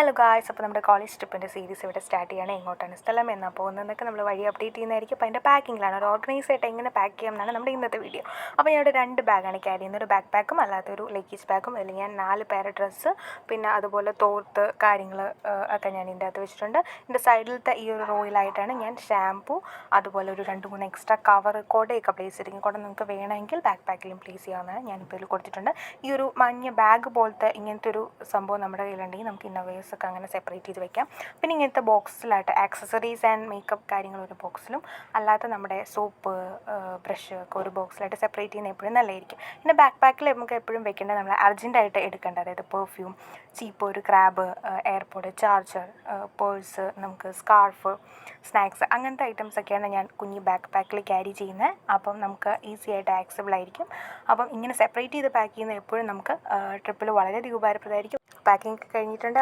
Hello guys, അപ്പോൾ നമ്മുടെ college ട്രിപ്പിൻ്റെ series ഇവിടെ സ്റ്റാർട്ട് ചെയ്യണം. എങ്ങോട്ടാണ് സ്ഥലം എന്നാൽ പോകുന്നതെന്നൊക്കെ നമ്മൾ വഴി അപ്ഡേറ്റ് ചെയ്യുന്നതായിരിക്കും. അപ്പോൾ അതിൻ്റെ പാക്കിങ്ങിലാണ്, ഒരു ഓർഗനൈസ് ആയിട്ട് എങ്ങനെ പാക്ക് ചെയ്യാം എന്നാണ് നമ്മുടെ ഇന്നത്തെ വീഡിയോ. അപ്പോൾ ഞാൻ ഇവിടെ 2 ബാഗാണ് ക്യാരി ചെയ്യുന്നത്, ഒരു ബാക്ക് പാക്കും അല്ലാത്തൊരു ലഗേജ് ബാഗും. അല്ലെങ്കിൽ ഞാൻ 4 പേര് ഡ്രസ്സ്, പിന്നെ അതുപോലെ തോർത്ത് കാര്യങ്ങൾ ഒക്കെ ഞാൻ ഇതിൻ്റെ അകത്ത് വെച്ചിട്ടുണ്ട്. ഇതിൻ്റെ സൈഡിലത്തെ ഈ ഒരു റോയിലായിട്ടാണ് ഞാൻ ഷാമ്പു, അതുപോലെ ഒരു 2-3 എക്സ്ട്രാ കവർ, കുടയൊക്കെ പ്ലേസ് ചെയ്തിരിക്കും. കുട നിങ്ങൾക്ക് വേണമെങ്കിൽ ബാക്ക് പാക്കിലും പ്ലേസ് ചെയ്യാവുന്നതാണ്. ഞാനിപ്പോൾ ഇതിൽ കൊടുത്തിട്ടുണ്ട്. ഈ ഒരു മഞ്ഞ ബാഗ് പോലത്തെ ഇങ്ങനത്തെ ഒരു സംഭവം നമ്മുടെ കയ്യിലുണ്ടെങ്കിൽ നമുക്ക് ഇന്നോവേഴ്സ് ഒക്കെ അങ്ങനെ സെപ്പറേറ്റ് ചെയ്ത് വെക്കാം. പിന്നെ ഇങ്ങനത്തെ ബോക്സിലായിട്ട് ആക്സസറീസ് ആൻഡ് മേക്കപ്പ് കാര്യങ്ങൾ ഒരു ബോക്സിലും, അല്ലാത്ത നമ്മുടെ സോപ്പ്, ബ്രഷ് ഒക്കെ ഒരു ബോക്സിലായിട്ട് സെപ്പറേറ്റ് ചെയ്യുന്ന എപ്പോഴും നല്ലതായിരിക്കും. പിന്നെ ബാക്ക് പാക്കിൽ നമുക്ക് എപ്പോഴും വെക്കേണ്ടത് നമ്മൾ അർജൻറ്റായിട്ട് എടുക്കേണ്ടത്, അതായത് പെർഫ്യൂം, ചീപ്പ്, ഒരു ക്രാബ്, എയർപോഡ്, ചാർജർ, പേഴ്സ്, നമുക്ക് സ്കാർഫ്, സ്നാക്സ്, അങ്ങനത്തെ ഐറ്റംസൊക്കെയാണ് ഞാൻ കുഞ്ഞ് ബാക്ക് പാക്കിൽ ക്യാരി ചെയ്യുന്നത്. അപ്പം നമുക്ക് ഈസി ആയിട്ട് ആക്സസിബിൾ ആയിരിക്കും. അപ്പം ഇങ്ങനെ സെപ്പറേറ്റ് ചെയ്ത് പാക്ക് ചെയ്യുന്നത് എപ്പോഴും നമുക്ക് ട്രിപ്പിൽ വളരെയധികം ഉപകാരപ്രദമായിരിക്കും. പാക്കിംഗ് കഴിഞ്ഞിട്ടുണ്ട്.